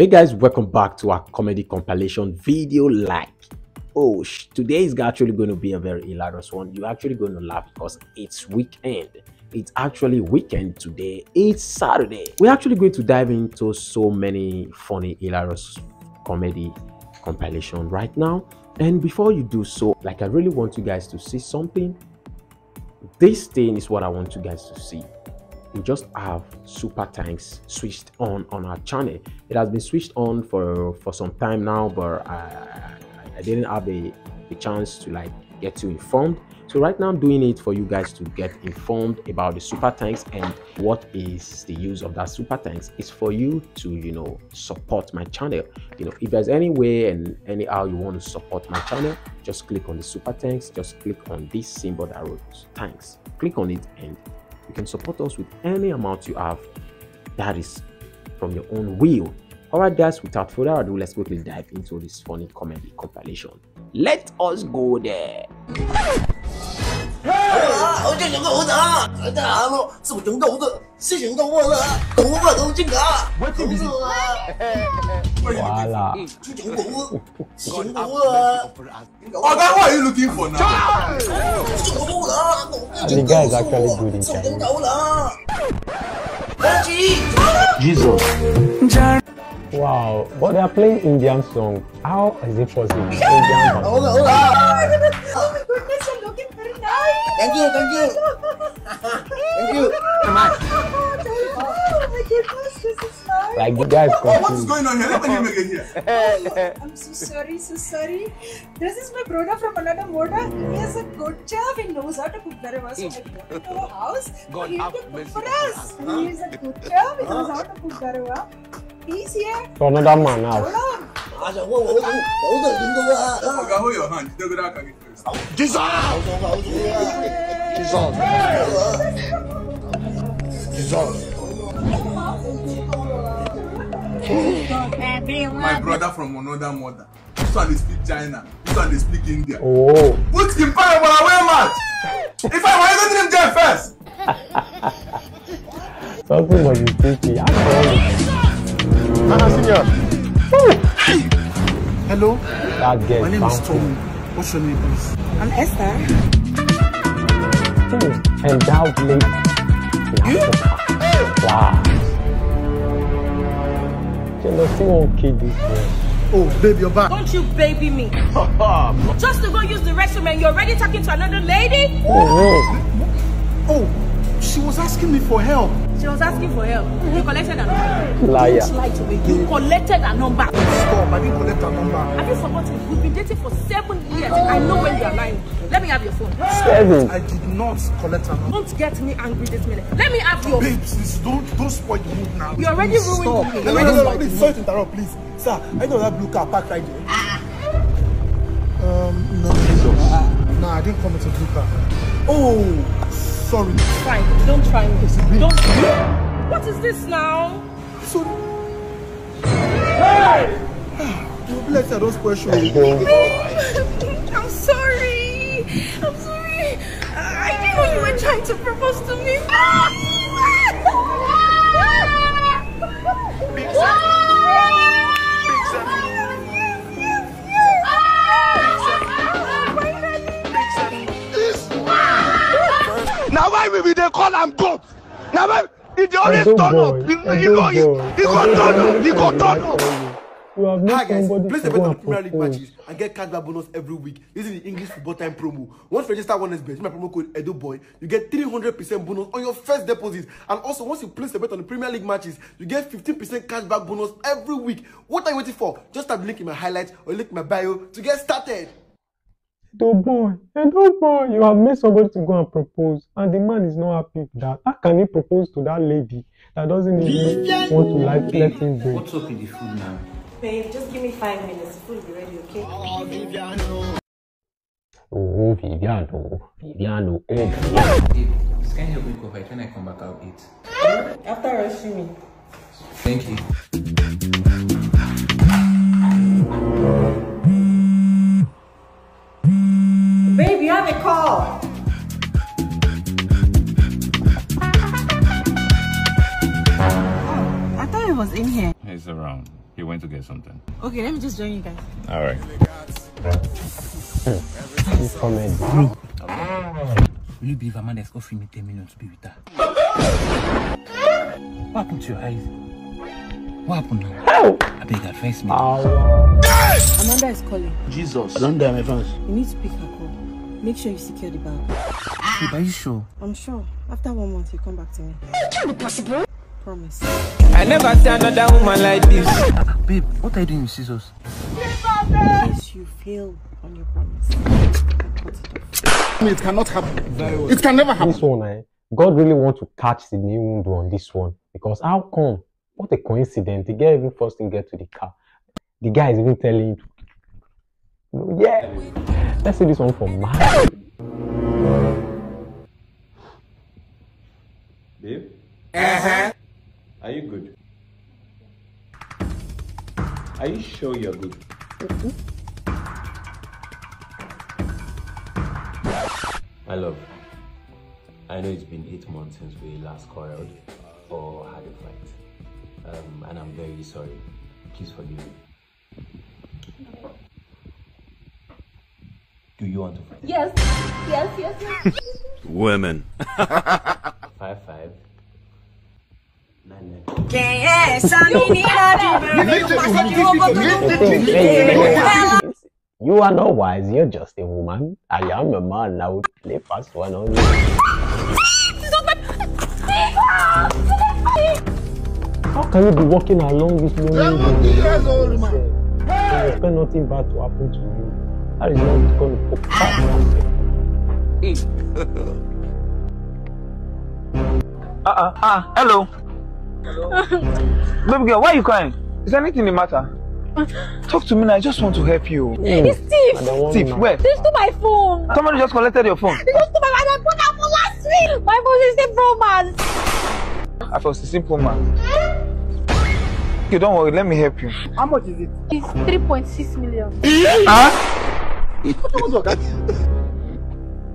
Hey guys, welcome back to our comedy compilation video. Today is actually going to be a very hilarious one. You're actually going to laugh because it's weekend. It's actually weekend today. It's Saturday. We're actually going to dive into so many funny, hilarious comedy compilation right now. And before you do so, I really want you guys to see something. This thing is what I want you guys to see. We just have super thanks switched on our channel. It has been switched on for some time now, but I didn't have a chance to get you informed. So right now I'm doing it for you guys to get informed about the super thanks and what is the use of that super thanks. It's for you to support my channel. If there's any way and anyhow you want to support my channel, just click on the super thanks. Just click on this symbol that wrote thanks. Click on it and you can support us with any amount you have. That is from your own will. Alright guys, without further ado, let's quickly dive into this funny comedy compilation. Let us go there. Voila. What are you looking for now? The guy is actually good in Chinese. Jesus. Wow, but they are playing Indian song. How is it possible? Indian song. Oh my goodness, you're looking very nice. Thank you. Oh my goodness, this is nice. The guys what is going on here? Let me make it here. I'm so sorry. This is my brother from another mother. He has a good job. He knows how to cook very well. So I brought him to our house for him to cook for us. He has a good job. He knows how to cook very well. He's here. For another man now. Hold your hand. Jesus! My brother from another mother. This one they speak China. This one they speak India. Oh. Put him fire for away match. If I want to him there first. Something was tricky. Hello. That girl. My name is Tom. What's your name, please? I'm Esther. And that lady. Wow. Jealousy won't kill this girl. Oh, babe, you're back. Don't you baby me. Just to go use the restroom and you're already talking to another lady? Oh, she was asking me for help. She was asking for help. You collected a number. Liar. Don't lie to me. You collected a number. Stop, I didn't collect her number. Have you forgotten? We've been dating for 7 years. I know when you're lying. Let me have your phone. 7. I did not collect her number. Don't get me angry this minute. Let me have your Babe, please, don't spoil the mood now. You already ruined me. No, please, sorry to interrupt, please. Sir, I know that blue car parked right there. No, I didn't come with a blue car. Oh, sorry. Fine, don't try me. Don't. What is this now? Sorry. Hey! Let's those questions. I'm sorry. I didn't know you were trying to propose to me. Now why will they call him goat? Now why if they always turn up, he go turn up. Hi guys, place a bet on Premier League matches and get cashback bonus every week using the English Football Time promo. Once you register one SBet, my promo code Thaedoboy, you get 300% bonus on your first deposit. And also, once you place a bet on the Premier League matches, you get 15% cashback bonus every week. What are you waiting for? Just tap the link in my highlights or link in my bio to get started. Boy, you have made somebody to go and propose, and the man is not happy with that. How can he propose to that lady that doesn't even want to let him go? What's up with the food now? Babe, just give me 5 minutes. The food will be ready, okay? Oh, Viviano. Hey, this can help me cook when I come back, I'll eat. After rushing me. Thank you. Babe, you have a call. Oh, I thought it was in here. He's around. He went to get something. Okay, let me just join you guys. All right. This comment. Will you believe Amanda's offering me 10 million to be with her? What happened to your eyes? What happened now? Oh. I beg advice me. Amanda is calling. Jesus. I don't dare my fans. You need to pick her call. Make sure you secure the bag. Babe, are you sure? I'm sure. After 1 month, you come back to me. It can't be possible. Promise. I never see another woman like this. Babe, what are you doing with scissors? In case you fail on your promise. It cannot happen. It can never happen. This one, God really want to catch the Iwundu on this one. Because how come? What a coincidence. The guy even first thing get to the car. The guy is even telling him, yeah. Let's see this one for Miraj. Babe? Are you good? Are you sure you're good? My love, I know it's been 8 months since we last quarreled or had a fight. And I'm very sorry. Please forgive me. Do you want to fight? Yes. Women. 5'5". 9'9". You are not wise, you're just a woman. I am a man now. Play fast one on you. How can you be walking along this lonely road? You expect nothing bad to happen to you. That is not going to pop Hello. Baby girl, why are you crying? Is anything the matter? Talk to me now, I just want to help you. It's Steve. Steve, where? They stole my phone. Somebody just collected your phone. They just stole my phone. I put that phone last week. My phone is a Pro Max. I was a simple man. Okay, don't worry, let me help you. How much is it? It's 3.6 million.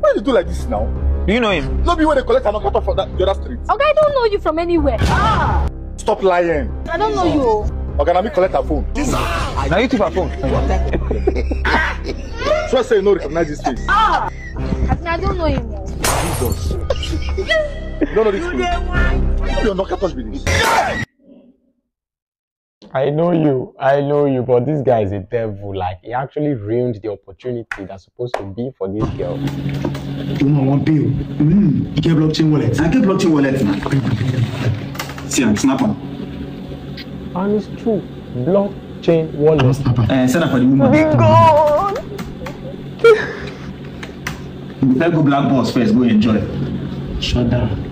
Why do you do like this now? Do you know him? No, be when they collect an cut off the other street. Okay, I don't know you from anywhere. Stop lying. I don't know you. Okay, let me collect her phone. Now you took her phone. So I say no, recognize this face. I don't know him. Jesus. You don't know this face. You're not catch with this. I know you, but this guy is a devil. Like, he actually ruined the opportunity that's supposed to be for this girl. You know, one bill. You get blockchain wallet. I get blockchain wallet now. See, I'm snapping. And it's true. Blockchain wallet. Send up for the woman. Let's go black boss first. Go enjoy. Shut down.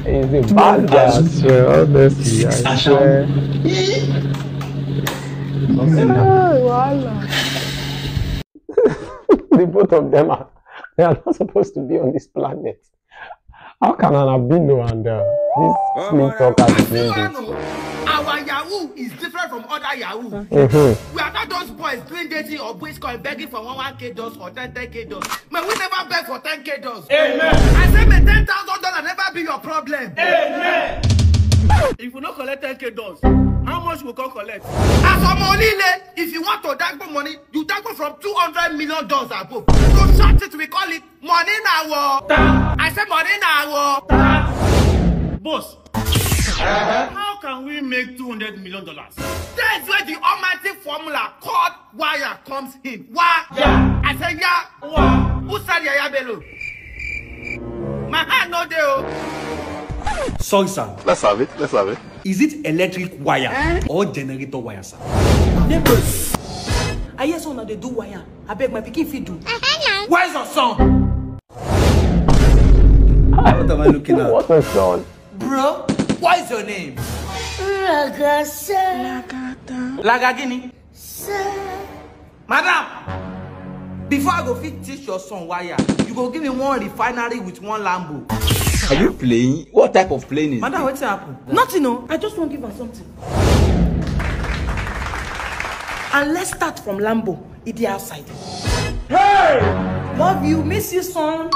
He's a bad guy, honestly. I swear. The both of them are not supposed to be on this planet. How can an albino and this slim talker be doing this? Our Yahoo is different from other Yahoo. We are not those boys doing dating or boys calling begging for 1K dollars or 10K dollars. Man, we never beg for 10K dollars. Amen. I say, may $10,000 never be your problem. Amen. If you don't collect 10K dollars, how much we can collect? As for money, if you want to dagbo money, you dagbo from $200 million above. So short it, we call it money now. I said money now. Boss. How can we make $200 million? That's where the almighty formula called wire comes in. Why? Yeah. I said yeah. Why? Who said yeah below? My hand no deal. Sorry, sir. Let's have it. Is it electric wire or generator wire, sir? Neighbors, I hear someone they do wire. I beg my pikin fit do. Where's your son? What am I looking at? What's my son? Bro, what is your name? Lagagini. Madam, before I go fit teach your son wire, you go give me one refinery with one Lambo. Are you playing? What type of plane is Madam, what's happened? Nothing, no. I just want to give her something. And let's start from Lambo. It's the outside. Hey! Love you, miss you, son.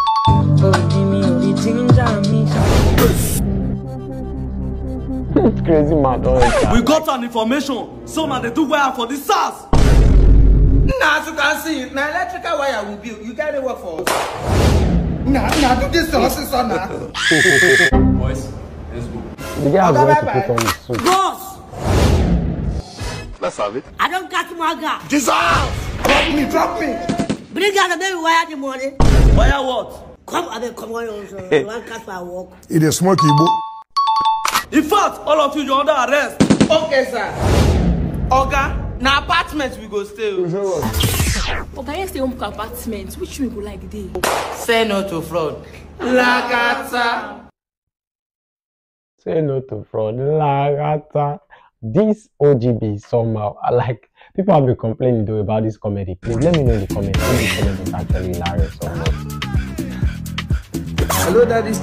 Crazy man, we got an information. So now they do wire for the SARS. Now, as you can see, now electrical wire will build. You can't work for us. Now, do this to us, now. Boys, let's go. The guy has going to put on his suit. Boss! Let's have it. I don't catch my guy. Dissolve! Drop me. Bring out the baby wire the morning. Wire what? Come, I mean, come on, you want catch my walk. It is smoky, bro. In fact, all of you, you're under arrest. Okay, sir. Oga, now apartments we go stay. Okay, let's stay home for apartments. Which we go like the day? Say no to fraud. Lagata. Say no to fraud. Lagata. This OGB somehow, like, people have been complaining though about this comedy. Please let me know in the comments if this comedy is actually hilarious or not. Hello, Daddy.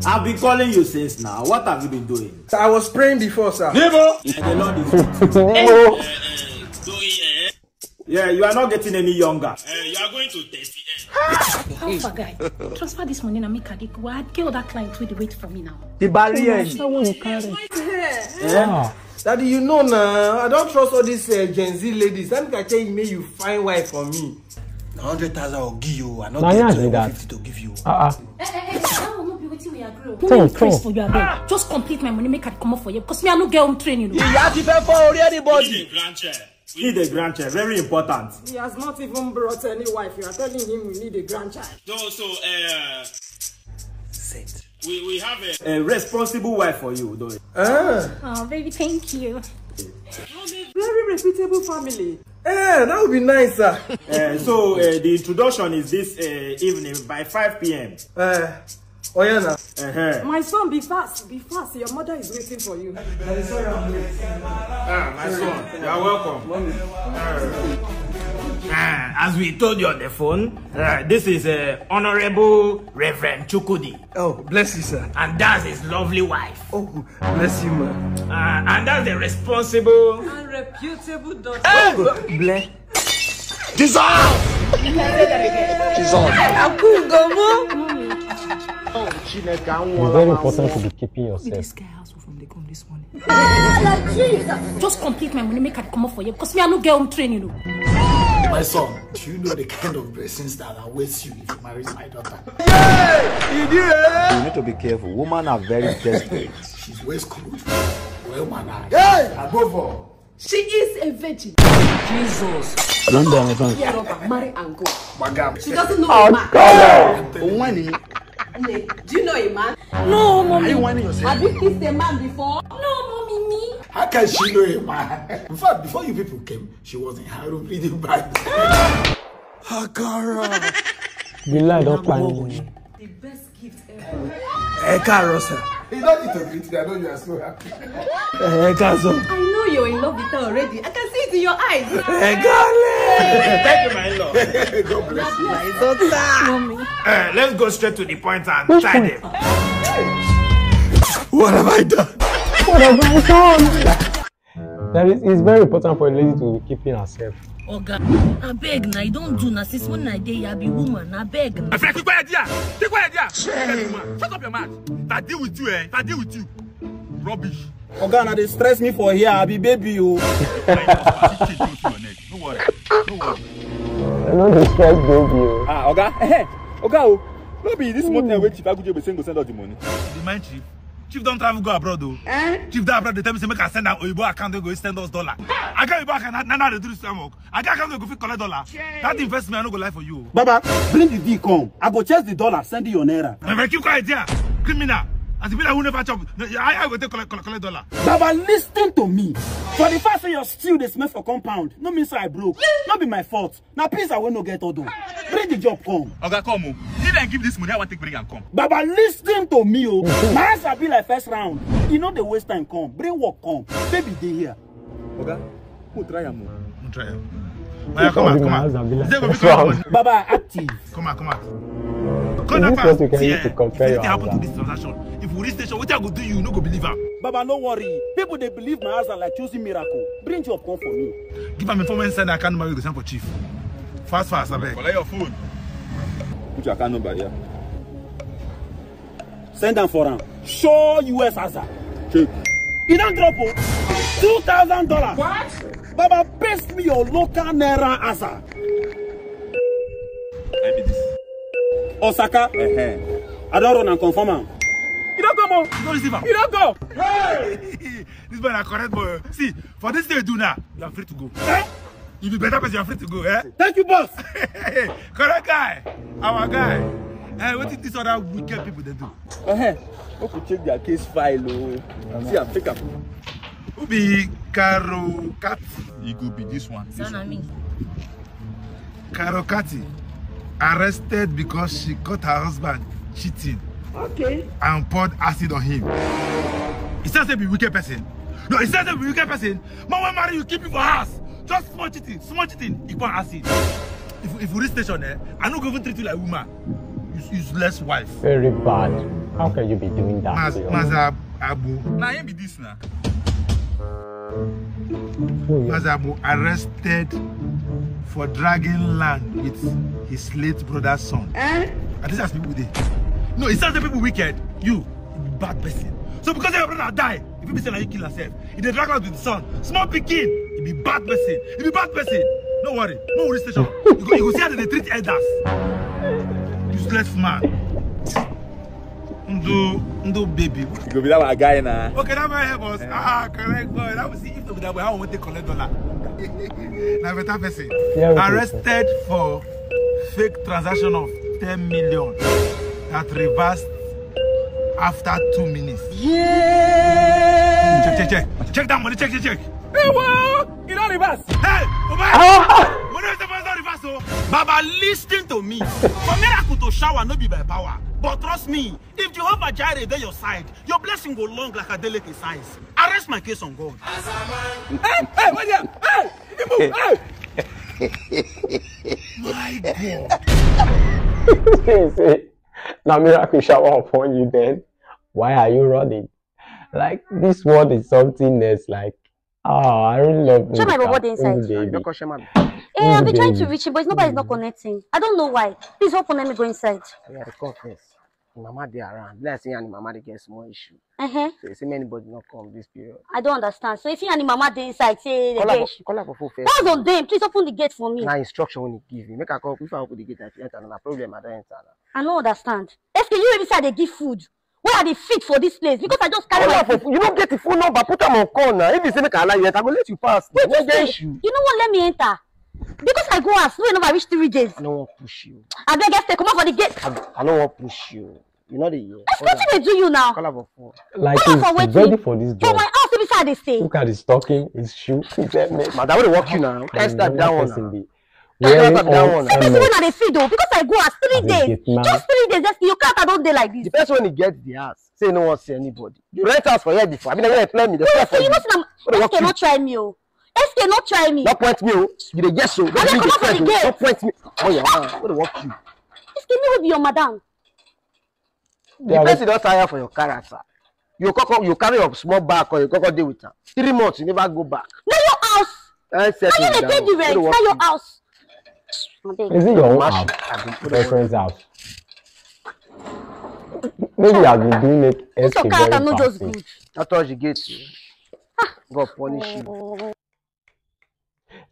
I've been calling you since now. What have you been doing? I was praying before, sir. Neighbor! The Lord is yeah, you are not getting any younger. You are going to test it. How far, guy? Transfer this money and make a dick. Why get that client with the wait for me now? The barrier. Yeah. Daddy, you know now, I don't trust all these Gen Z ladies. That can tell you, may you find wife for me. 100,000 I'll give you. I'm not getting 50 to give you. Just complete my money, make it come up for you. Because me, I don't get home training. You have to pay for anybody. Need a grandchild, very important. He has not even brought any wife. You are telling him we need a grandchild. Set. We have a responsible wife for you, though. Oh, baby, thank you. Very reputable family. That would be nice, sir. So the introduction is this evening by 5 p.m. Oh yeah, now. My son, be fast, be fast. Your mother is waiting for you. My son, you are welcome. As we told you on the phone, this is Honorable Reverend Chukudi. Oh, bless you, sir. And that's his lovely wife. Oh, bless you, man. And that's the responsible and reputable daughter. Bless. Dissolve! Dissolve. It's very important to be keeping yourself. This guy house from the come this morning. Just complete my money, make it come up for you. Because me, I don't get home training. My son, do you know the kind of blessings that awaits you if you marry my daughter? You need to be careful. Women are very desperate. She's well screwed. Well mannered. Above all, she is a virgin. Jesus. Marry and go. She doesn't know a man. Do you know a man? No, mommy. Are you whining yourself? Have you kissed a man before? No, mommy, me. How can she know a man? In fact, before you people came, she was in her room reading Bible. The lie don't find. The best gift ever. You don't need to greet me. I know you are so happy. I know you're in love with her already. I can see it in your eyes. Thank you, my love. God bless you. Mommy. Let's go straight to the point and try them. What have I done? What have I done? It's very important for a lady to be keeping herself. Oga, I beg now, you don't do now. Since when I day, I be woman. I beg now. Take quiet, shut up your mouth. If I deal with you, if I deal with you, rubbish. Oga, now they stress me for here. I be baby, you. Don't worry. I know the stress baby. Oga, Oga, no be this Motell where Chief Agujo be saying go send us the money. The mind chief. Chief don't travel go abroad though. Chief that abroad they tell me say make I send an Oyibo account they go send us $. I got Oyibo account now they do this work. I got account they go fit collect $. That investment I no go lie for you. Baba, bring the D come. I go chase the $, send you your naira. If I keep quiet here, criminal. As if I will never chop, I will take collect $. Baba, listen to me. For the fact that you're still the smell for compound, no means I broke. Not be my fault. Now please I will not get all done. Bring the job come. Okay, come. If I give this money, I want to bring and come. Baba, listen to me, oh. My answer be like first round. You know the waste time come. Bring work come. Baby, they here. Okay, who try him? Who try him? Come on. Baba, active. Come on. This is what you can use to compare your happen to this transaction. If we reach station, what I go do you no go believe her. Baba, no worry. People they believe my answer like choosing miracle. Bring job come for me. Give me information send I can't marry the same for chief. Fast, I beg. Collect your phone. Put your account number here. Send them for him. Show US answer. You don't drop $2,000. What? Baba, paste me your local naira asa. I be this. Osaka. I don't run and confirm him. You don't go, Mo. You don't receive him. You don't go. Hey! This boy is correct, boy. See, for this thing you do now, you are free to go. Eh? You be better person, you are free to go, eh? Thank you, boss. Correct guy. Our guy. What did these other wicked people they do? Hope you check their case file, oh. See, I pick up. Who be Caro Cat? You could be this one. Son of me. Caro Catty arrested because she caught her husband cheating. Okay. And poured acid on him. He says to be wicked person. No, he says to be wicked person. Man will marry you, keep him for house. Just small cheating, he pour acid. If we reach station there, I don't go even treat you like a woman. Useless wife. Very bad. How can you be doing that? Maza Abu. Now him be this now. Maza Abu arrested for dragging land with his late brother's son. And this has people there. No, it sounds like people wicked. You be bad person. So because your brother die, if you be saying like you kill yourself, if they drag out with the son, small pikin, you be bad person. You be bad person. No worry, no worry station. You go see how they treat elders. Useless man. Ndo baby. You go be that one guy now. Okay, that might help us. Correct boy. That will see if that way how we take $1. Now better person. Arrested for fake transaction of 10 million that reversed after 2 minutes. Yeah. Check that money. Check. Hey, well, you don't reverse. Hey, money is not reverse. Oh. Baba, listen to me. For miracle to shower, no be by power. But trust me, if Jehovah Jireh is your side, your blessing go long like a delicate size. Arrest my case on God. Hey, wait there. Hey, you move. Hey. My God. Now miracle shower upon you then. Why are you running? Like this word is something that's like, oh, I really love show my robot inside. Hey, I've been trying to reach it, but nobody's not connecting. I don't know why. Please open, let me go inside. Yeah, the confess. Mama they around. Let's see, and Mama they get small issue. So you see anybody not come this period. I don't understand. So if you and Mama they inside, say the gate. Call her for full face. That's on them. Please open the gate for me. Now instruction when you give me. Make a call. If I open the gate, I enter. No problem. I don't enter. I don't understand. SK, you every side they give food. Where are they fit for this place? Because I just carry my food. You don't get the phone number. Put them on corner. If you say make I allow you, I will let you pass. Wait, you know what? Let me enter. Because I go ask. No, I reach 3 days. I don't want to push you. I beg SK, come out for the gate. I don't want to push you. You know the year. What they do you now? Call her for phone. Like he's ready for this job. For my house, every side they stay. Look at his talking, his shoe. Madam, will walk you now. Can't start that one. This one are they feed though. Because I go ask 3 days. Just 3 days. Just you can't don't day like this. The person when he gets the house, say no one see anybody. You rent house for here before. I mean, I play me. You SK not try me, oh. SK not try me. Not point me, oh. You dey guess so. Don't point me. Oh yeah, what walk you? SK me will be your madam. The person don't tire for your character. You carry your small bag or you go deal with her. 3 months, you never go back. Now your house. Now you pay the rent. Now your house. Is it your own house? Your friend's house? Maybe I've been doing it. This your character not just good. I thought you get you. God punish you.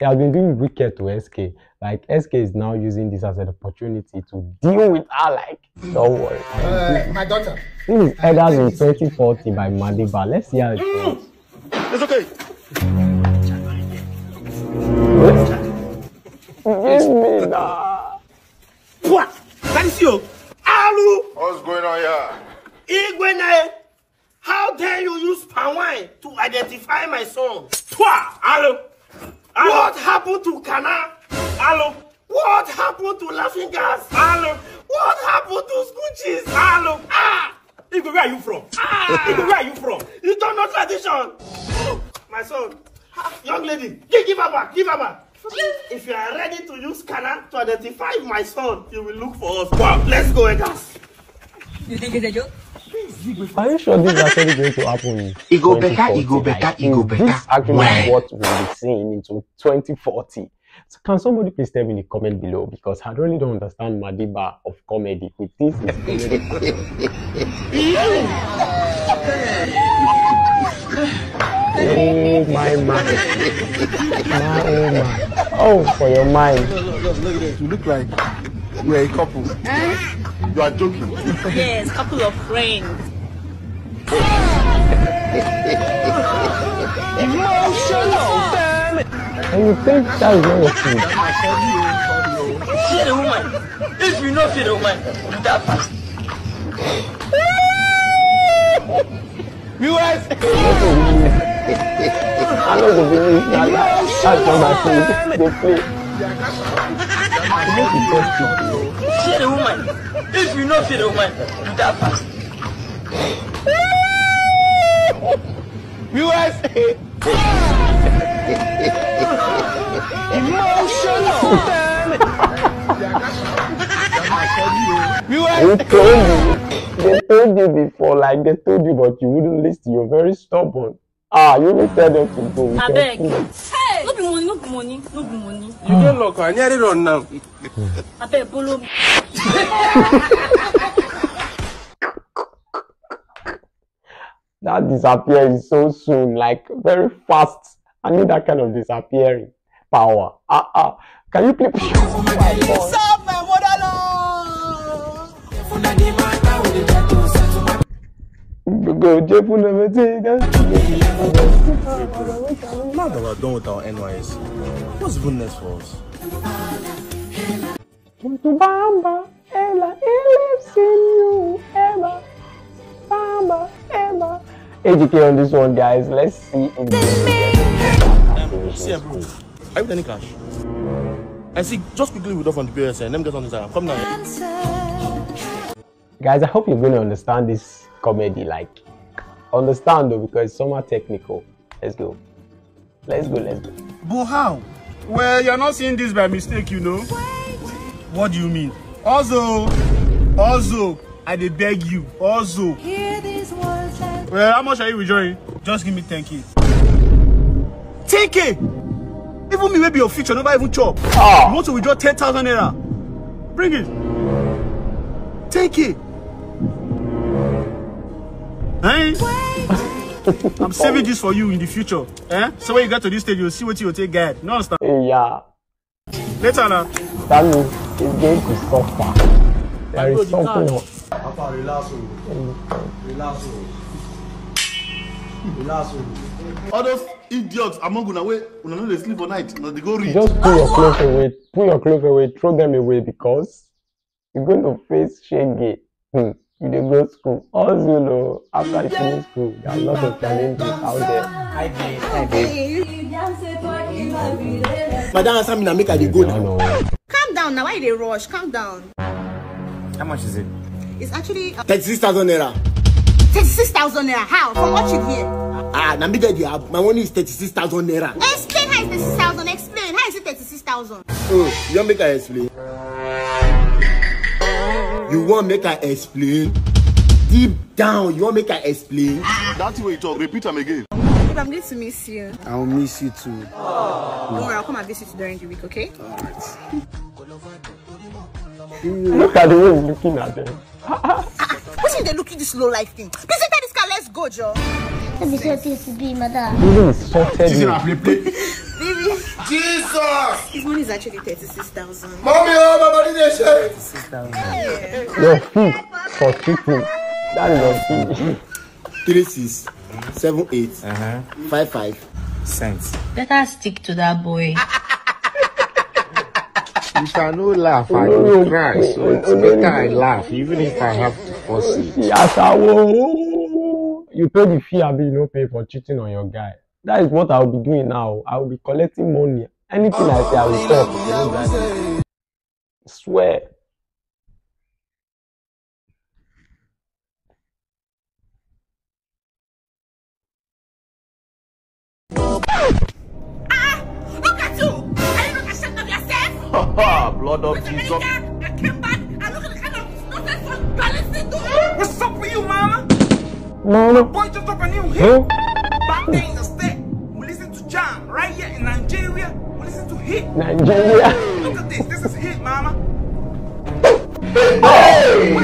Yeah, I've been doing wicked to SK. Like SK is now using this as an opportunity to deal with her. Like, don't worry. My daughter. This is Elders in 2040 by Madiba. Let's see how it goes. It's okay. Give me that. What? That is you. Alu. What's going on here? Igwene. How dare you use palm wine to identify my son? Twa. Alu. What happened to Kana? Hello. What happened to Laughing Gas? Hello. What happened to Scoochies? Hello. Igwe, where are you from? Igwe, where are you from? You don't know tradition. My son, young lady, give her back. Give her back. If you are ready to use Kana to identify my son, you will look for us. Wow, let's go, Egas. You think it's a joke? Are you sure this is actually going to happen? It go better. This actually is what we'll be seeing into 2040. So can somebody please tell me in the comment below, because I really don't understand Madiba of comedy. With this is comedy. Oh my mind. Oh my. Oh, for your mind. Look at this. You look like you're a couple. You are joking. Yes, couple of friends. Emotional, damn it. And you think that is not your food? See the woman. If you not see the woman, do that fast. Viewers! I know the video that's not my food. They play. See the woman. If you not see the woman, do that fast. Viewers! Emotional, damn it! Viewers! They told you before, like they told you, but you wouldn't listen. You're very stubborn. You will tell them to go. I beg. Hey! No be money, no be money, no be money. You get local, I nearly run now. I beg, follow me. That disappearing so soon, like very fast. I need that kind of disappearing power. Can you please? Stop my Go, Jeff, never take Now that we're done with our NYS, what's even next for us? Bamba, Ella, lives in you, Emma. Bamba, Emma. AGK on this one, guys. Let's see. See, bro. Are you with any cash? I see. Just quickly withdraw from the POS and let me get on this side. Come now. Guys, I hope you're going to understand this comedy. Like, understand though, because it's somewhat technical. Let's go. Let's go. But how? Well, you're not seeing this by mistake, you know. What do you mean? Also, I dey beg you. Also. Well, how much are you withdrawing? Just give me 10K. 10K? Even me, maybe your future, never even chop. You want to withdraw 10,000 naira? Bring it. 10K. Eh? I'm saving this for you in the future. Eh? So when you get to this stage, you'll see what you'll take guide. No understand? Yeah. Later now. That means it's going to suffer. There is something else. Relax. All those idiots among you, when they sleep for night, they go read. Just put your clothes away. Put your clothes away. Throw them away because you're going to face Shank. You dey go school. Also, you know, after you finish school, there are lots of challenges out there. Madam, answer me now, make I dey go now. Calm down now. Why they rush? Calm down. How much is it? It's actually 36,000 naira. 36,000 naira. How? From what you hear? Now me get my money is 36,000 naira. Explain how it's 36,000. Explain how is it 36,000? Oh, you want make I explain? You want make I explain? Deep down, you want make I explain? That's the way you talk. Repeat them again. I'm going to miss you. I'll miss you too. Don't worry, I'll come and visit you during the week, okay? Alright. Look at the way he's looking at them. What's in the look at this low life thing? Please enter this car, let's go, Joe. Let me show this to be, madam. Even sorted me. Baby. Jesus! His money is actually 36,000. Mommy, oh, my body they shake. 36,000. Your feet for cheating. That is your feet. 3678 55 cents. Better stick to that boy. You can no laugh and you cry, so it's better I laugh, even if I have to force it. Yes, I will. You told the fee I'll be no pay for cheating on your guy. That is what I will be doing now. I will be collecting money. Anything I say, I will talk. I swear. Look at you! Are you not ashamed of yourself? Blood of Jesus. I came back and look at the kind of nonsense you are listening to. What's up with you, mama? Mama. Boy, just up a new hit. Back there in the state, we listen to jam. Right here in Nigeria, we listen to hit. Nigeria. Look at this. This is hit, mama. Hey! What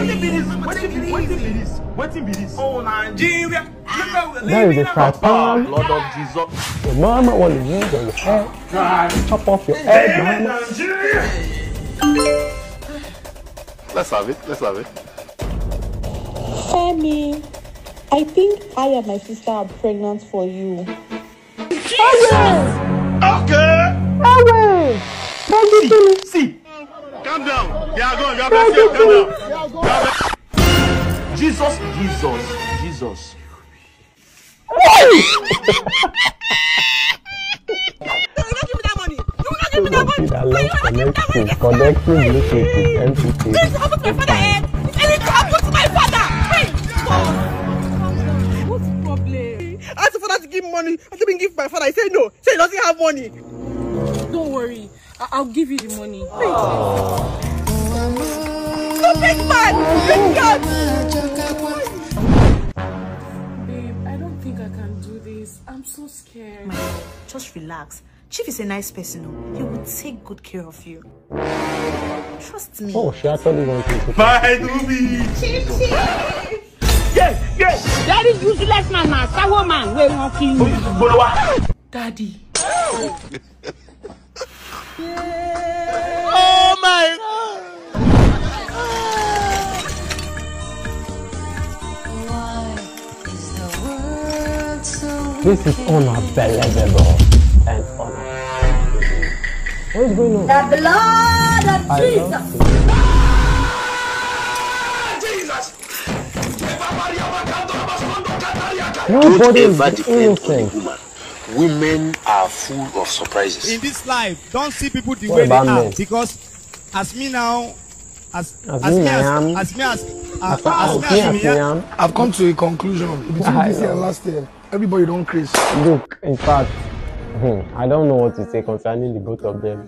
the Waiting be this. Oh, Nigeria. There is a fry pan. Lord of Jesus. Your mama want to use on your head. Chop off your head, mama. Let's have it. Let's have it. Femi, I think I and my sister are pregnant for you. Okay. See. Calm down. They are gone. Calm down. Jesus. Connecting Bluetooth with MP3. This happened to my father, and it happened to my father. Hey, what's the problem? I asked the father to give money. I didn't give my father. He said no. He said he doesn't have money. Don't worry. I'll give you the money. Stop it, man! Big God! Babe, I don't think I can do this. I'm so scared. My love, just relax. Chief is a nice person. He will take good care of you. Trust me. Oh, she actually wants to. Bye, Nubi. Chief. Yes. Daddy, useless man, sour man. Where won't kill me? Daddy. Oh my God. This is unbelievable and unbelievable. What is going on? The blood of Jesus. Nobody is innocent. Women are full of surprises. In this life, don't see people the way they are, because as me now, I've come to a conclusion. Between this year and last year, everybody don't craze. Look, in fact, I don't know what to say concerning the both of them.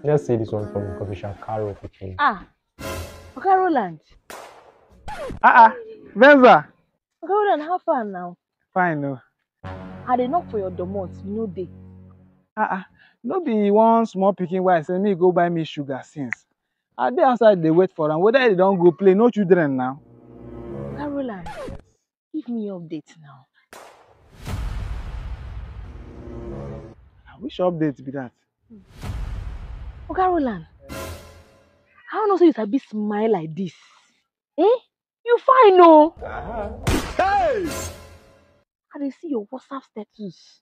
Let's say this one from coffee shop Carol. Okay, Roland. Venza. Okay, Roland, how far now? Fine, no. Had they knock for your domot, day. No be one small picking why say me go buy me sugar since. Are they outside they wait for them? Whether they don't go play, no children now. Roland, give me your update now. Which update be that? Okay, Roland. How no so you sabi smile like this? You fine, no? Hey! I dey see your WhatsApp status.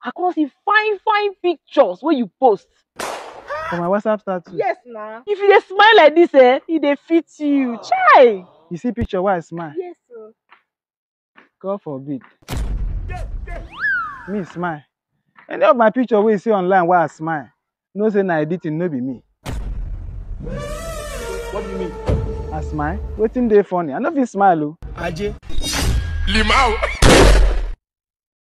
I can't see fine pictures where you post. For my WhatsApp status? Yes, nah. If you dey smile like this, it dey fit you. Chai! You see picture why I smile? Yes, sir. God forbid. Me smile. Any of my picture where you see online why I smile, no say na editing, no be me. What do you mean? I smile? Wetin dey funny? I no fit smile o. Aje. Limau.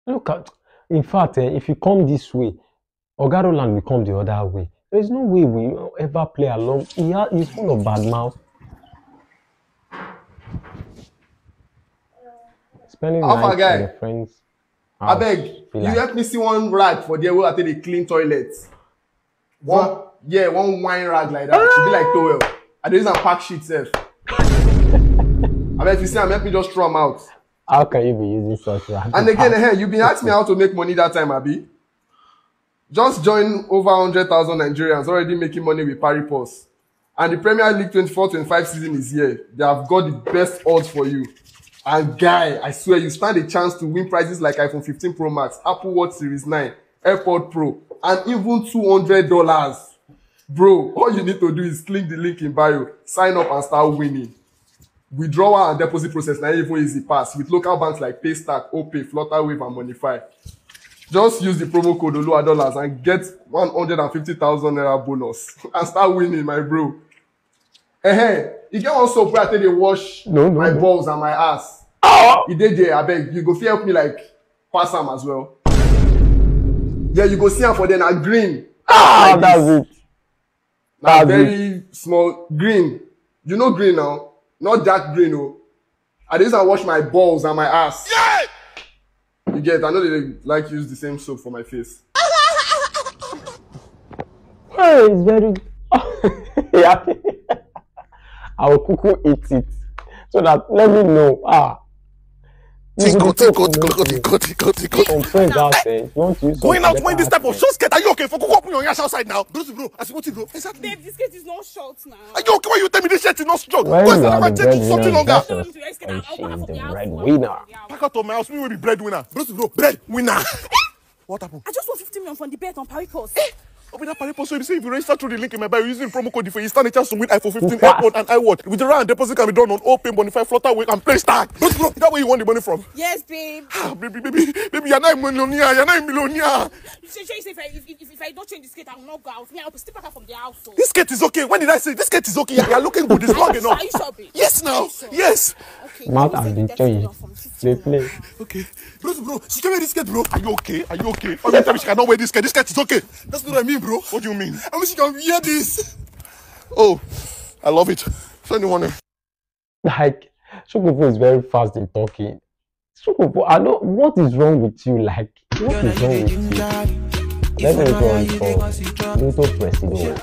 Look at, in fact, if you come this way, Oga Roland will come the other way. There is no way we ever play along. He's full of bad mouth. Spending night with your friends. I beg, you help me see one rag for there where I take the clean toilets. One wine rag like that. It be like towel. I don't use a pack sheet self. I bet if you see them, help me just throw them out. How can you be using such rag? And again, you've been asking me how to make money that time, Abi. Just join over 100,000 Nigerians already making money with Paripos. And the Premier League 24-25 season is here. They have got the best odds for you. And guy, I swear you stand a chance to win prizes like iPhone 15 Pro Max, Apple Watch Series 9, AirPod Pro, and even $200. Bro, all you need to do is click the link in bio, sign up and start winning. Withdrawal and deposit process now even easy pass with local banks like Paystack, OPay, Flutterwave, and Monify. Just use the promo code Oluwa Dolarz and get 150,000 naira bonus and start winning, my bro. You get one soap where I tell you wash my balls and my ass. You did there, I beg. You go help me like pass them as well. Yeah, you go see them for them are green. Like that's it. Now very small green. You know green now? Not dark green, oh. I just wash my balls and my ass. Yeah! You get, I know they like use the same soap for my face. Hey, it's very... I will cuckoo eat it. So that let me know. Think. Some friends out there. You want to use Going out when this type of shows get. Are you okay? For go open your ass outside now, bro. I see what you bro. Exactly. Babe, this skirt is not short now. Are you okay? Why you tell me this shirt is not short? When What's you that? are I the take something longer. breadwinner, and she's the breadwinner. Pack out of my house. We will be breadwinner. Bro, breadwinner. What happened? I just want 50 million from the bet on Paripos. Open that Paripos. So if you register through the link in my bio using promo code for you stand a chance to win iPhone 15, iPod, and iWatch. Withdrawal and deposit can be done on Open, Bonify, Flutterwave, and Playstack. Bro, is that where you want the money from? Yes, babe. Baby, you're not a millionaire. You're not a millionaire. If I don't change the skirt, I will not go out. I will still pack out from the house. So. This skirt is okay. When did I say this skirt is okay? You're looking good. It's long enough. Are you sure, babe? Yes, now. Sure? Yes. Okay. Mouth and the change. They play. Okay. Bro, she can wear this skirt, bro. Are you okay? Every time she cannot wear this skirt. This skirt is okay. That's not what I mean, bro. What do you mean? I mean she can wear this. Oh, I love it. So anyone. Like, Shopofo is very fast in talking. Shopofo, I know what is wrong with you. Like, what is wrong with you? Let me go on for little Presido.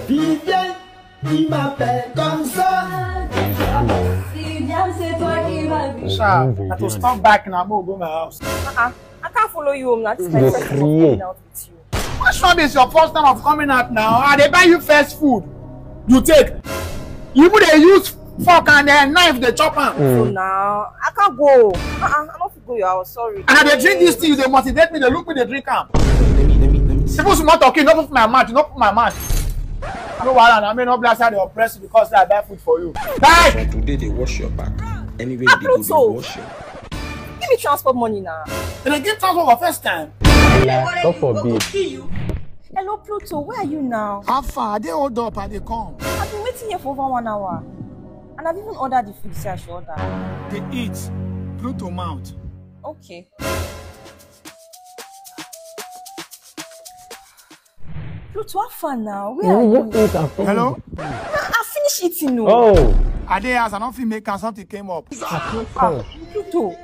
Vivian, il m'appelle comme ça. Sha, I to stop back now. I'm going to go my house. I can't follow you home now. This is my first time coming out with you. What's wrong? This is your first time of coming out now. They buy you fast food. You take. You put a use fork and a knife, they chop am. So now, I can't go. I don't go your house, sorry. And they drink this tea, they motivate me, they look me, they drink am. People should not talking, not put my mouth, not put my mouth. No wahala, I may not blast out the oppressed because I buy food for you. But today they wash your back. Anyway, they go they wash you. Give me transport money now. Then I give transport for first time. God forbid. Hello, Pluto, where are you now? How far? They hold up and they come. I've been waiting here for over 1 hour. And I've even ordered the food, so I should order. They eat. Pluto mount. Okay. Pluto, have fun now. Where are you? Hello? I finished eating now. Oh. At the house, I don't feel making something came up. Pluto.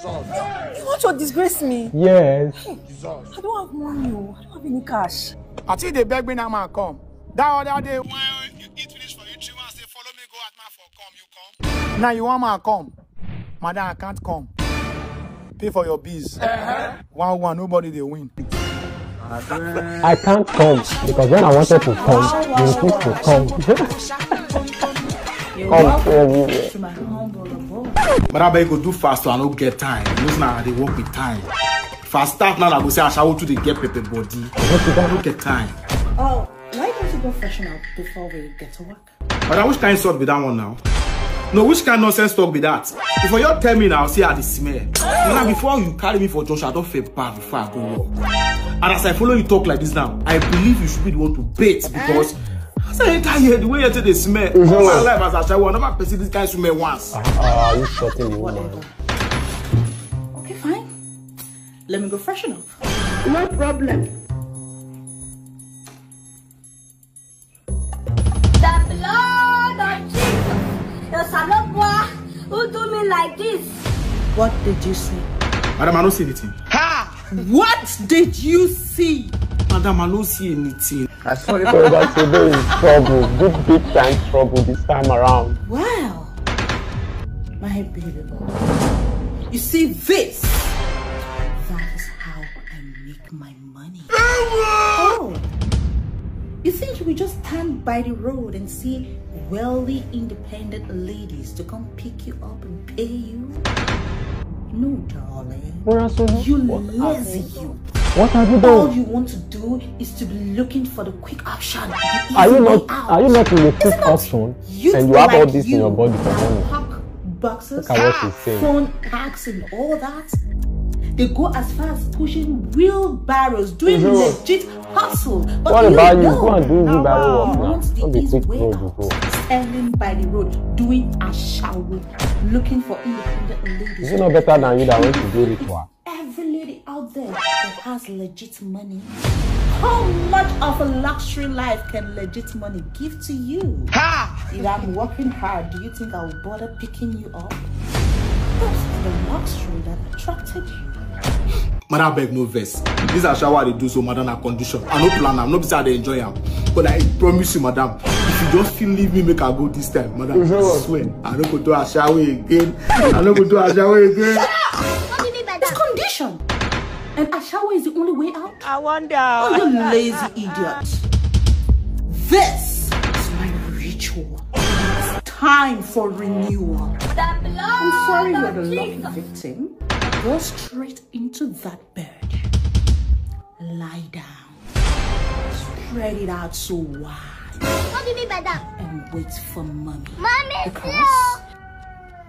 You want to disgrace me? Yes. Hey, I don't have money. I don't have any cash. I think they beg me now, man, come. That other day, when you eat finish for you, 3 months, they follow me, go at my for come, you come. Now you want man come. Madam, I can't come. Pay for your bees. 1-1, nobody they win. I can't come because when I wanted to come, you refused to come. Come everywhere. But I bet you go do fast so I don't get time. Because now they work with time. If I start now, I go say I shall to the get pepper body. I don't get time. Oh, why don't you go freshen up before we get to work? But I which kind of sort be that one now? No, which kind of nonsense talk be that? Before you tell me now, see how the smell. Now before you carry me for Josh, I don't feel bad before I go work. And as I follow you talk like this now, I believe you should be the one to bait because as I enter here, the way you say they smell, all my life as a child, I never perceive this kind of smell once. You shutting the woman? Okay, fine. Let me go freshen up. No problem. The blood of Jesus. The Salopwa who do me like this. What did you see? Madam, I don't see anything. Ha! What did you see? Madam, I don't see anything. I saw it for that today in trouble. Good big time trouble this time around. Wow. My baby boy. You see this? That is how I make my money. Oh. You think you will just stand by the road and see wealthy, independent ladies to come pick you up and pay you? No, darling. You lazy you. What have you done? All you want to do is to be looking for the quick option. Are you not in the quick option? And you have all this in your body for money. Boxes, look at what she's saying. phone packs and all that. They go as far as pushing wheelbarrows, doing legit hustle. But what about you? Know, go and do wheelbarrow work now. Don't be quick road you go. Standing by the road, doing a shower, looking for independent ladies. Is it not better than you that went to do ritual? Every lady out there that has legit money, how much of a luxury life can legit money give to you? Ha! If I'm working hard, do you think I will bother picking you up? That's the luxury that attracted you. Madam beg no verse. This are shower they do so madam a condition. I no plan am, no be say they enjoy am. But I promise you, madam, if you just feel leave me, make I go this time, madam. I swear, I no go do a shower again. I no go do a shower again. What do you mean by that? It's condition. And a shower is the only way out? I wonder. Oh, you lazy idiot. This is my ritual. It's time for renewal. I'm sorry you're the lucky victim. Go straight into that bed. Lie down. Spread it out so wide. What do you mean by that? And wait for mommy. Mommy, because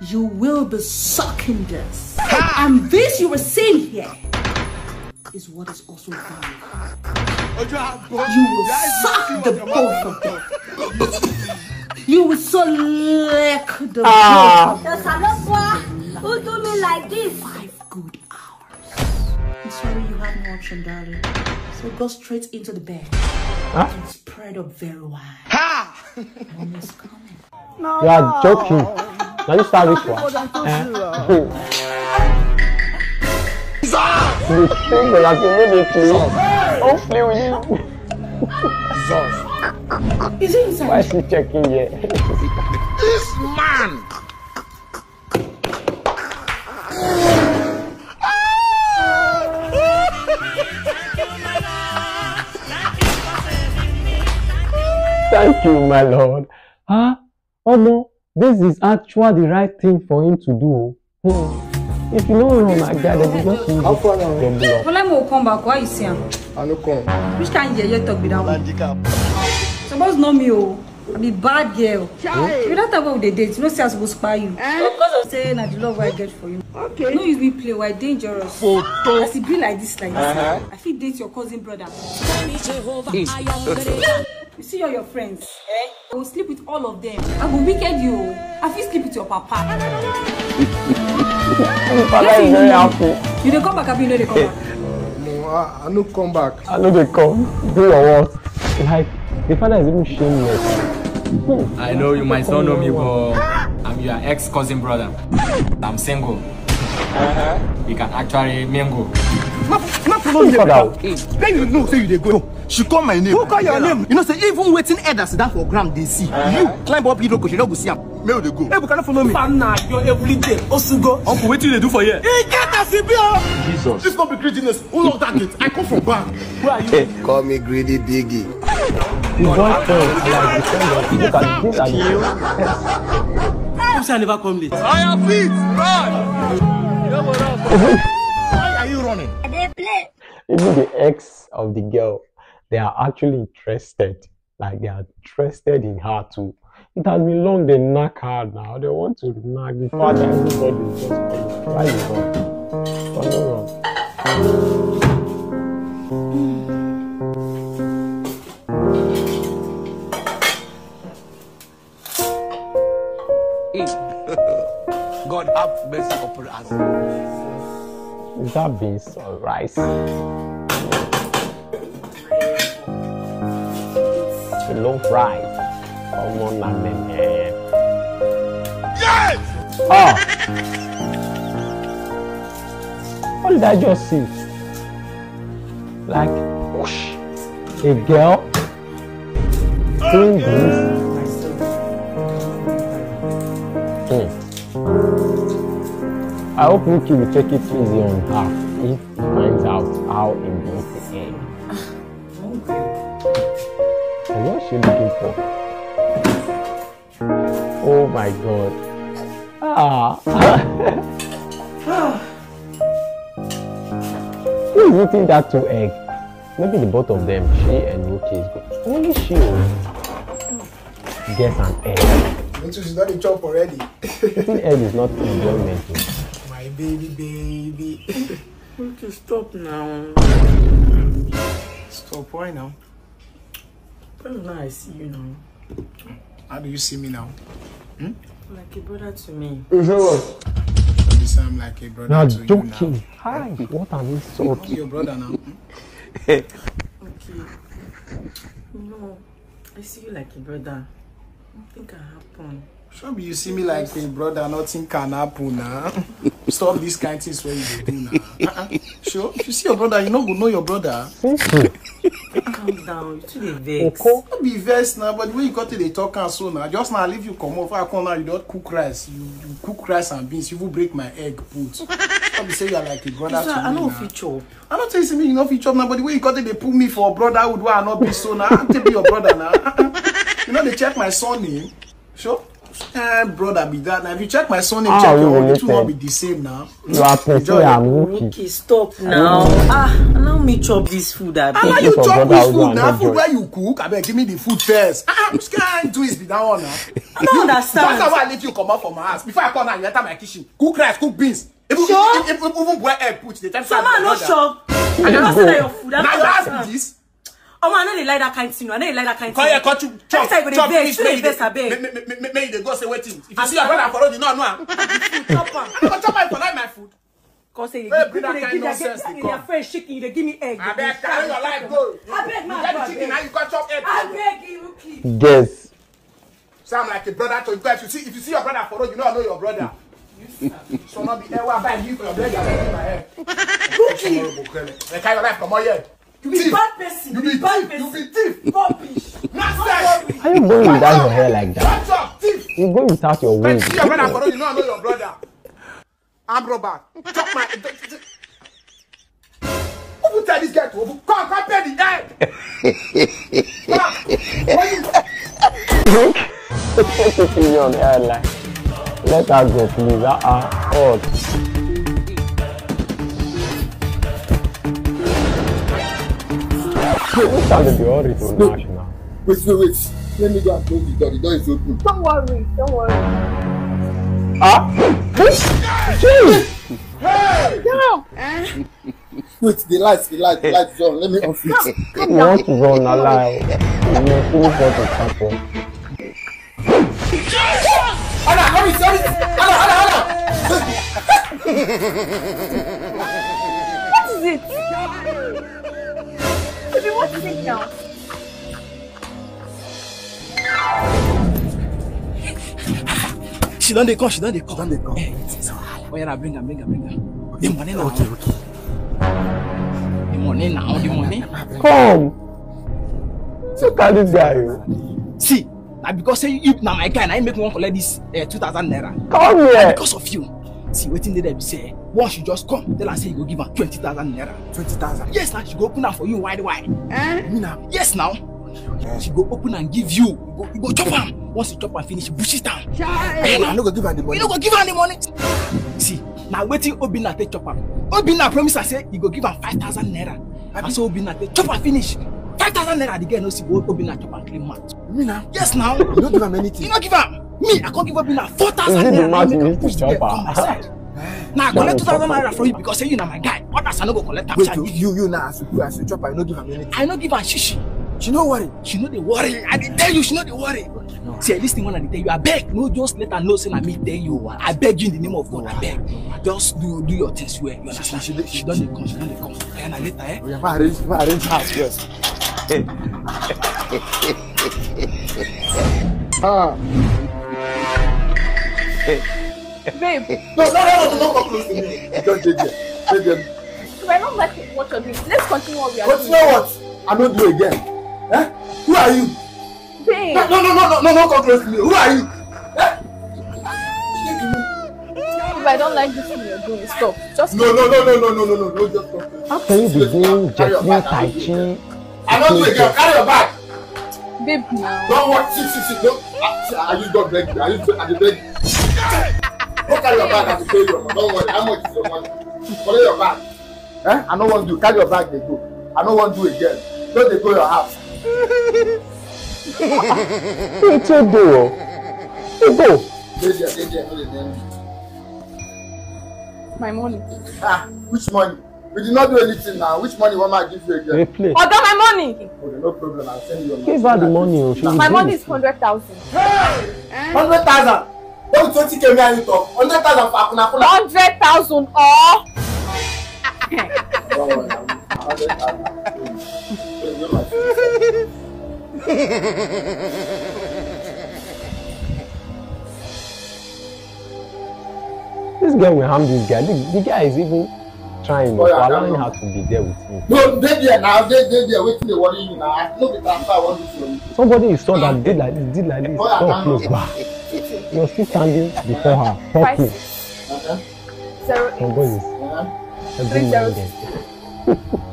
you will be sucking this. And this you were seeing here is what is also valid. You will suck the both of them. You will so lick the both of them. Who do me like this? 5 good hours. I'm sorry you had no option, darling. So go straight into the bed and spread up very wide. Mommy's coming. You are joking. Now you start this one. You think that immediately. Don't play with him. Is he inside? Why is he checking here? This man! Thank you, my lord. Huh? Oh no, this is actually the right thing for him to do. If you don't know my guy, then you just use how far now? Well, I'm going to come back. Why you see him? I no come. Which kind of you talk with that one? Suppose know me, oh. I be bad girl. You don't talk about the dates. You know, say I supposed to spy you. Because of saying that the love I get for you. Okay. No, use me play. Why dangerous? Photo. As it be like this, I feel date your cousin brother. You see all your friends. I will sleep with all of them. I will wicked you. I feel sleep with your papa. Papa is very happy. You don't come back, I know they come back. No, I no come back. I know they come. Do your what? Like, the father is even shameless. I know you might not know me, but I'm your ex-cousin brother. I'm single. We can actually mingle. Not follow me. Then you know, say you they go. She call my name. Who call your name? You know, say even waiting elders that for ground they see. You climb up, you don't go. You don't go see him. Where they go? Hey, you cannot follow me. Nah, you're every day. Also go. Uncle, what do they do for you? He get a CBO. Jesus. This not be greediness. Who locked that gate? I come from back. Where are you? Call me greedy biggie. You don't tell. Look at this. Who say I never come late? I am fit. Run. Why are you running? They play. Even the ex of the girl, they are actually interested. Like they are interested in her too. It has been long they knock her now. They want to knock the father. Everybody is just coming. Why you run? Why you run? God have mercy upon us. Is that beans or rice? Long fries. Come on, man. Yes! Oh! What did I just see? Like, whoosh, a girl doing this. I hope Rukky will take it easy on her if he finds out how it goes to end. And what's she looking for? Oh my god. Who is eating that 2 egg? Maybe the both of them, she and Rukky is good. Maybe she will guess an egg. She's not a chop already. Eating egg is not enjoyment. My baby. Okay, stop now. Stop, why now? Now I see you now. How do you see me now? Like a brother to me. You sound like a brother Now to joking. you now. Hi, what an insult. I'm your brother now. Okay. No, I see you like a brother. Nothing can happen. Sure, you see me like a brother, nothing can happen now. Stop these kind of things where you do now. Sure, if you see your brother, you not go know your brother. Calm down, you too vex. Don't be vexed now, but the way you got to the talk and so now, just now leave you come over. I come now, you don't cook rice. You cook rice and beans. You will break my egg put. Stop be say you are like a brother to me. I know feature. I don't tell you me you know feature now, but the way you got to they put me for brotherhood, why I not be so now? I take be your brother now. You know they check my son name. Sure. Brother be that now. If you check my son name, check your own. It will not be the same now. You are Rukky, stop now. Allow me chop this food. Allow you chop this food now. Food where you cook. I beg, give me the food first. Which can't do is be that one now. I don't understand. That's why I leave you come out from my house. Before I come now, you enter my kitchen. Cook rice, cook beans. Even boil egg, put the time. Some man no chop. I never say that your food. Now you ask me this. Oh man, I don't like that kind of thing. I don't like that kind of thing. Come here, cut you. Chop. Make they go say waiting. If you see your brother for you know. Chop my food. Cause say people they give their friends chicken, they give me egg. I beg, carry your life go. I beg, man. You get the chicken now, you got chop egg. I beg you, Rukky. Yes. Sound like a brother to you. If you see your brother for you know your brother. So not be ever buy you for your brother. Rukky. They carry your life from all here. You be bad person. You be thief. Rubbish. Are you going without your hair like that? You go without your wig. See your brother for you know your brother. I'm robber. Chop my. Who will tell this guy to come pay the egg? Put me on hair like. Let her go, please. Oh. Who started the audit on national? Wait. Let me go and close the door. The door is open. Don't worry. Jeez! Hey! No! Wait, the lights on. Let me off it. You want to go on a lie? You finish what is happening. Anna! What is it? Baby, what is it now? She don't come. Oh yeah, bring her. The money now. The money. Come. So can this guy? See, now because say you now my guy, now you make me collect this 2,000 naira. Come here. And because of you. See, waiting there, say once you just come, tell her say you go give her 20,000 naira. 20,000. Yes, now she go open her for you wide. Yes, now. She go open and give you. You go chop her. Once you chop and finish, push it down. I'm not gonna give her the money. You don't go give her the money. See, now waiting Obina take chop her. Obina promise I say you go give her 5,000 naira. And so Obina take chop and finish. 5,000 naira the girl no see go Obina chop and clean mat. Me now? Yes now. You don't give her anything. You don't give her. Me, I can't give Obina 4,000 naira. The mat you need to chop her. Now I collect 2,000 naira from you because say you na my guy. Others I no go collect after you. You now as you chop her, you don't give her anything. I no give her shishi. She no worry. She no dey worry. I dey tell you, she no dey worry. No. See, this thing when I dey tell you, I beg. No, just let her know say na me tell you. I beg you in the name of God. I beg. Just do your things well. You understand? She don't dey come. And I later, eh? We have arrange house, yes. Babe. No, come close to me. Just take them. If I don't like what you're doing, let's continue what we are doing. Continue what? I don't do again. Eh? Who are you? Babe. No, come close to me. Who are you? Eh? If I don't like this thing you're doing, stop. Just No, just stop. How can you be doing Jadrolita, Tai Chi? I don't do again. Carry your bag. Babe, now. Don't worry. See. I just got beg. I just beg. Go carry your bag. I will pay you. Don't worry. How much is your money? Follow your bag. Eh? I don't want to do. Carry your bag. They go. I don't want to do again. Don't they go your house? What you do? You go. My money. Which money? We did not do anything now. Which money will I give you again? Replay. Oh, got my money. Okay, no problem. I'll send you your money. Give her the money. My money is 100,000. Hey! 100,000. Don't 20k me and you talk. 100,000 for Akuna. 100,000 Don't worry. 100,000. This girl will harm this guy. The guy is even trying to allowing her to be there with him. No, they there now. They there waiting. They worry you now. No, the transfer I want to show. Somebody you saw that did like this. Door closed. You're still standing before her. Talking. 0 Somebody. 3 zeros.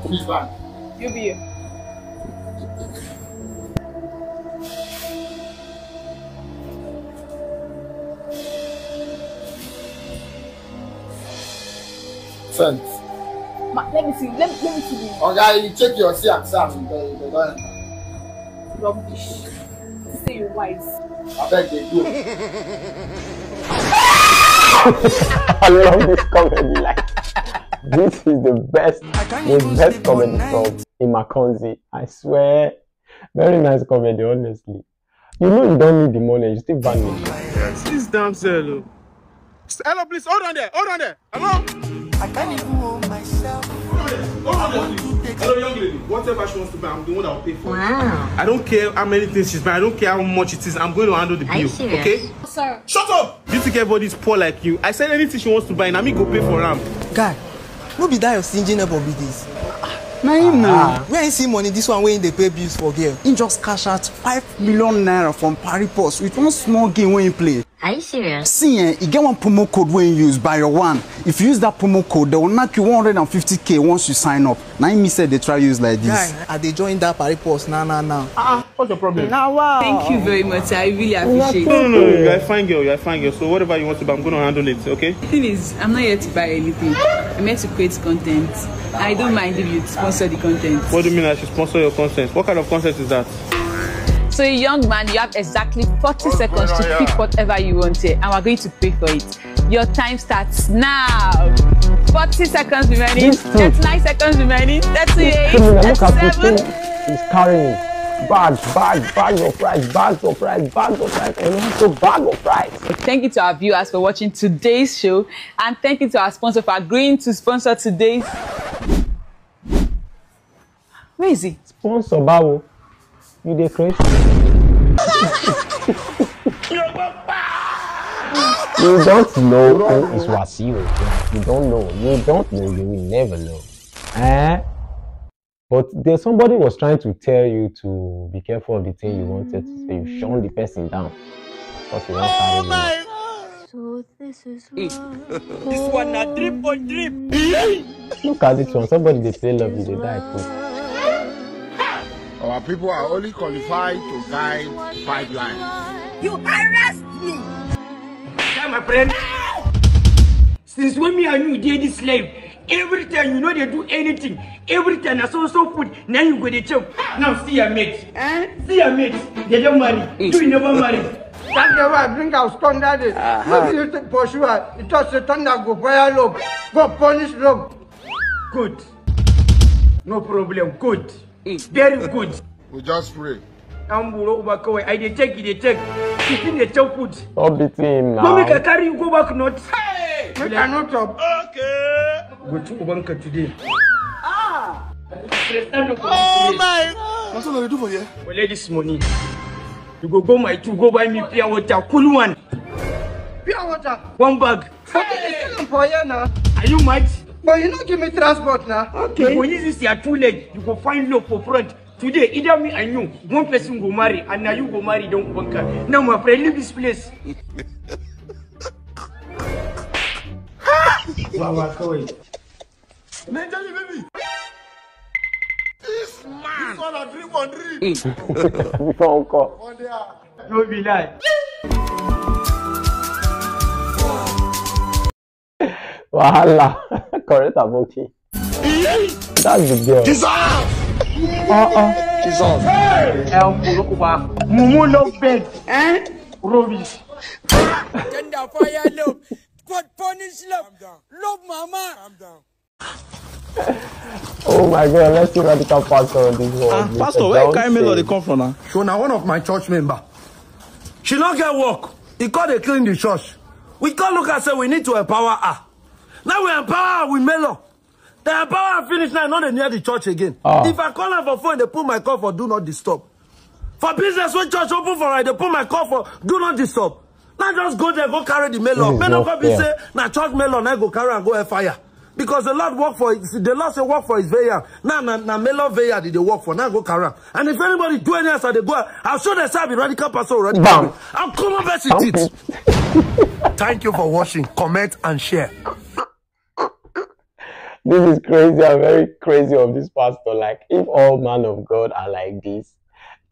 This one. You be here. Thanks. Let me see. Let me see. Okay, you check your exam. Rubbish. Say you're wise. I beg they do. I love this comedy. Like, this is the best comedy from Imakonzi. I swear, very nice comedy. Honestly, you know you don't need the money, you still vanish. This damn hello. Hello, please hold on there. Hello. I can't even hold myself. Hello, young lady. Whatever she wants to buy, I'm the one that will pay for it. Wow. I don't care how many things she's buying. I don't care how much it is. I'm going to handle the bill. Okay? Sir. Shut up! You think everybody's poor like you? I said anything she wants to buy, and I go pay for them. Guy, no be that your stingy neighbor be this. Now him now. Where you see money, this one when they pay bills for girl. He just cash out 5 million naira from Paris Post with one small game when you play. Are you serious? See, you get one promo code when you use by your one. If you use that promo code, they will knock you 150k once you sign up. Now me said they try to use like this. Guy, and they join that Paris Post now. What's your problem? Now wow. Thank you very much. I really appreciate it. No, you're a fine girl. So whatever you want to buy, I'm going to handle it, okay? The thing is, I'm not here to buy anything. I'm here to create content. I don't mind if you sponsor the content. What do you mean I should sponsor your content? What kind of content is that? So, a young man, you have exactly 40 seconds to pick whatever you want here, and we're going to pay for it. Your time starts now. 40 seconds remaining. 39 seconds remaining. 38. Look at this thing he's carrying. Bags of rice, and also bag of rice. Thank you to our viewers for watching today's show, and thank you to our sponsor for agreeing to sponsor today's. Where is he? Sponsor Bawo. You dey crazy? You don't know who is Wasiu. You don't know. You will never know. But there's somebody was trying to tell you to be careful of the thing you wanted to say. You shun the person down. Because you want to So this is this one na drip on drip. Look at this one. Somebody they play love you, they die quick. Our people are only qualified to guide 5 lines. You arrest me! Yeah, my friend. Since when me and you did this slave, every time you know they do anything, every time I saw food, now you go to choke. Now see your mate. See your mate. They don't marry. You never marry. That's the way I bring out stone that day. Maybe you take for sure. It was the thunder go fire lob. Go punish lob. Good. No problem. Good. Very good. We just pray. I dey check. Keeping the chow food. Stop beating him now. Don't make a carry you go back not. Hey! We cannot stop. Okay. Go to Ubanka today. Ah! Oh my! What's all they do for you? Well, this money. You go my two, go buy me pure water, cool one. Pure water? 1 bag. Okay. For you now. Are you mad? But you don't give me transport now. Okay. You go use this your 2 legs. You go find love for front. Today, either me and you, one person go marry, and now you go marry, don't bunker. Now, my friend, leave this place. Wow, baby. This man. This one a drip on drip. No be lie. Wahala. Correct Aboki. That's the girl. Jesus! Mumu love bed. Rubbish. Tender fire love. God punish love. Love mama. Calm down. Oh my God, let's see radical pastor on this one. Pastor, where Callmiwhizzy they come from now? So now one of my church member. She don't get work. He called to clean the church. We can't look and say we need to empower her. Now we empower her with Melon. The empower finish now, not near the church again. If I call her for phone, they put my call for do not disturb. For business, when church open for her, they put my call for do not disturb. Now just go there, go carry the melon. Men of be say, now church melon, I go carry and go fire. Because the Lord work for the Lord say work for his veya. Now melon veya did they work for? Now go carry. And if anybody do any else, they go. I'll show them say radical person already. I'll come up with it. Thank you for watching. Comment and share. This is crazy. I'm very crazy of this pastor. Like, if all men of God are like this,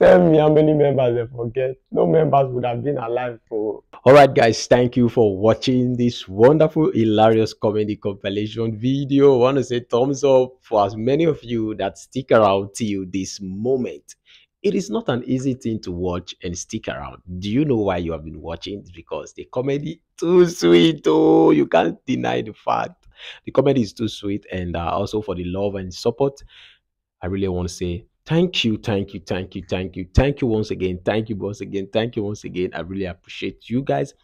tell me how many members they forget. No members would have been alive for. Alright guys, thank you for watching this wonderful, hilarious comedy compilation video. I want to say thumbs up for as many of you that stick around till this moment. It is not an easy thing to watch and stick around. Do you know why you have been watching? It's because the comedy too sweet. Oh, you can't deny the fact. The comedy is too sweet, and also for the love and support, I really want to say thank you once again. Thank you once again. I really appreciate you guys.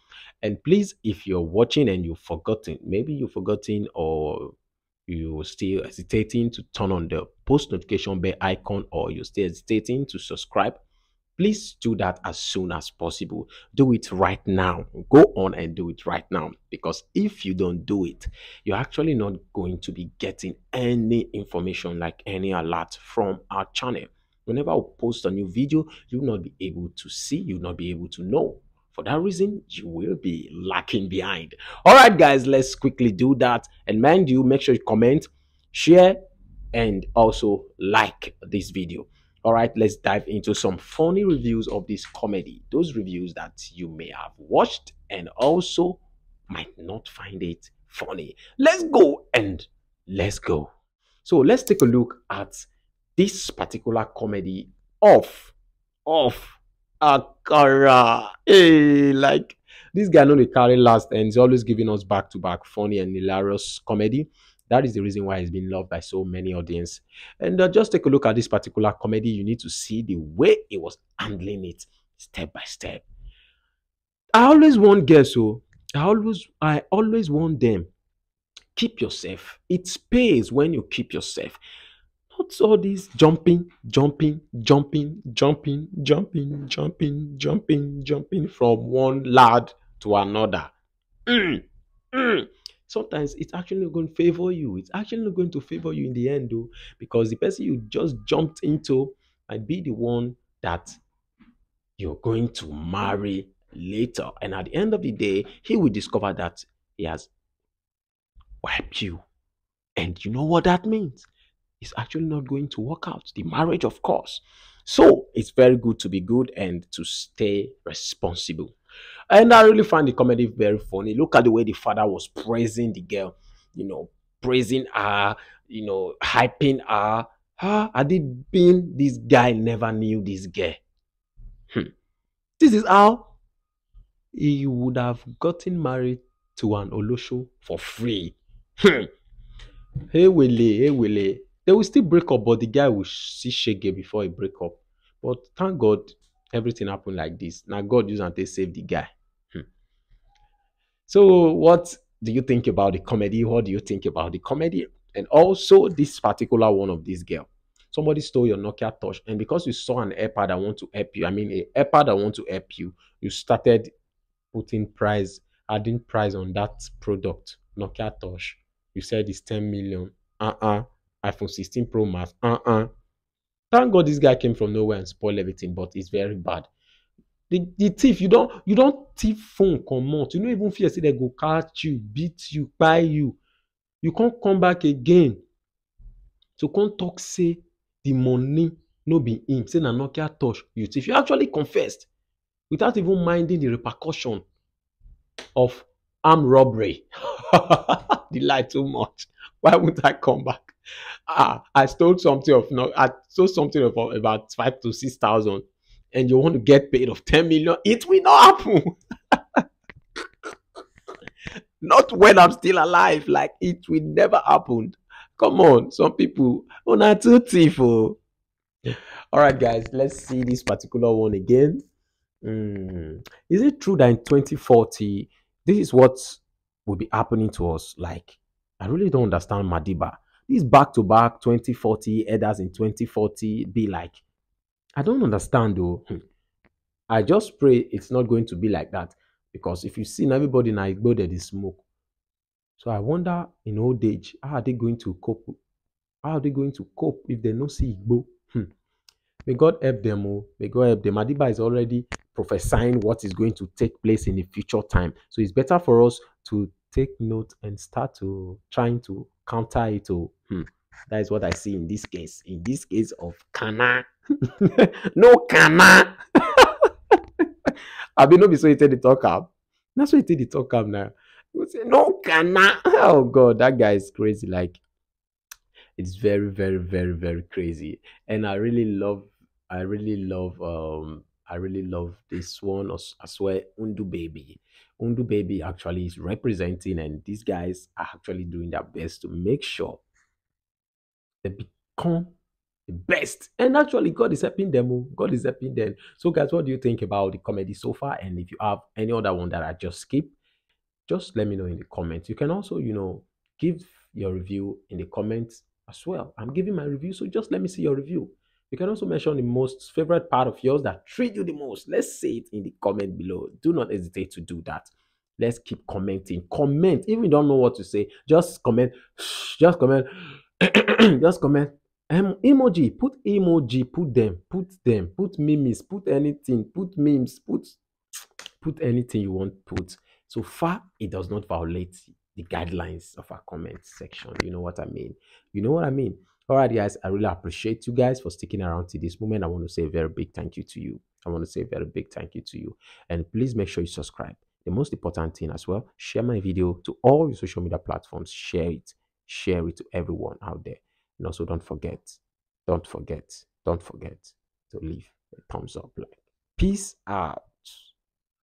And please, if you're watching and you've forgotten, maybe you've forgotten or you're still hesitating to turn on the post notification bell icon, or you're still hesitating to subscribe, please do that as soon as possible. Do it right now. Go on and do it right now, because if you don't do it, you're actually not going to be getting any information like any alert from our channel. Whenever I post a new video, you'll not be able to see, you'll not be able to know. For that reason, you will be lacking behind. All right, guys, let's quickly do that. And mind you, make sure you comment, share, and also like this video. All right, let's dive into some funny reviews of this comedy. Those reviews that you may have watched and also might not find it funny. Let's go and let's go. So let's take a look at this particular comedy of Akara. Hey, like this guy know the carry last, and he's always giving us back-to-back funny and hilarious comedy. That is the reason why it's been loved by so many audience. And just take a look at this particular comedy. You need to see the way it was handling it step by step. I always want girls, so I always want them. Keep yourself. It pays when you keep yourself. Not all this jumping from one lad to another. Sometimes it's actually not going to favor you. It's actually not going to favor you in the end, though, because the person you just jumped into might be the one that you're going to marry later. And at the end of the day, he will discover that he has wiped you. And you know what that means? It's actually not going to work out. The marriage, of course. So it's very good to be good and to stay responsible. And I really find the comedy very funny. Look at the way the father was praising the girl, praising her, hyping her. Had it been this guy never knew this girl, this is how he would have gotten married to an Olosho for free. Hey, Willie. They will still break up, but the guy will see shege before he break up. But thank God, everything happened like this. Now God used and they save the guy. So what do you think about the comedy? What do you think about the comedy? And also this particular one of this girl. Somebody stole your Nokia Touch, and because you saw an AirPod that want to help you, a AirPod that want to help you, you started putting adding price on that product, Nokia Touch. You said it's 10 million. iPhone 16 Pro Max. Thank God this guy came from nowhere and spoiled everything, but it's very bad. The thief, you don't thief phone come out. You don't even fear say they go catch you, beat you, buy you. You can't come back again. So can't talk say the money no be him. Say na Nokia Touch you thief. You actually confessed without even minding the repercussion of armed robbery. The lie too much. Why would I come back? I stole something of about 5,000 to 6,000, and you want to get paid of 10 million? It will not happen. Not when I'm still alive. Like, it will never happen. Come on, some people not too thief. All right, guys, let's see this particular one again. Is it true that in 2040 this is what will be happening to us? Like, I really don't understand Madiba. This back-to-back 2040 headers in 2040 be like, I don't understand though. I just pray it's not going to be like that, Because if you see now everybody now Igbo there they smoke. So I wonder in old age, how are they going to cope? How are they going to cope if they no see Igbo? May God help them. Oh. May God help them. Madiba is already prophesying what is going to take place in the future time. So it's better for us to take note and start to trying to counter it. Oh. That is what I see in this case. In this case of Kana. No Kana. I mean, no be so you take the talk up. That's why you take the talk up now. You say, no Kana. Oh God, that guy is crazy. Like, it's very, very, very, very crazy. And I really love this one as well. Undu baby. Undu baby actually is representing, and these guys are actually doing their best to make sure they become the best. And actually, God is helping them. Oh. God is helping them. So, guys, what do you think about the comedy so far? And if you have any other one that I just skipped, just let me know in the comments. You can also, give your review in the comments as well. I'm giving my review, so just let me see your review. You can also mention the most favorite part of yours that treat you the most. Let's say it in the comment below. Do not hesitate to do that. Let's keep commenting. Comment. If you don't know what to say, just comment. Just comment. Just comment. Emoji. Put emoji. Put them. Put memes. Put anything. Put memes. Put anything you want. Put. So far, it does not violate the guidelines of our comment section. You know what I mean? You know what I mean? All right, guys, I really appreciate you guys for sticking around to this moment. I want to say a very big thank you to you. And please make sure you subscribe. The most important thing as well, share my video to all your social media platforms. Share it to everyone out there. And also don't forget to leave a thumbs up. Like, peace out.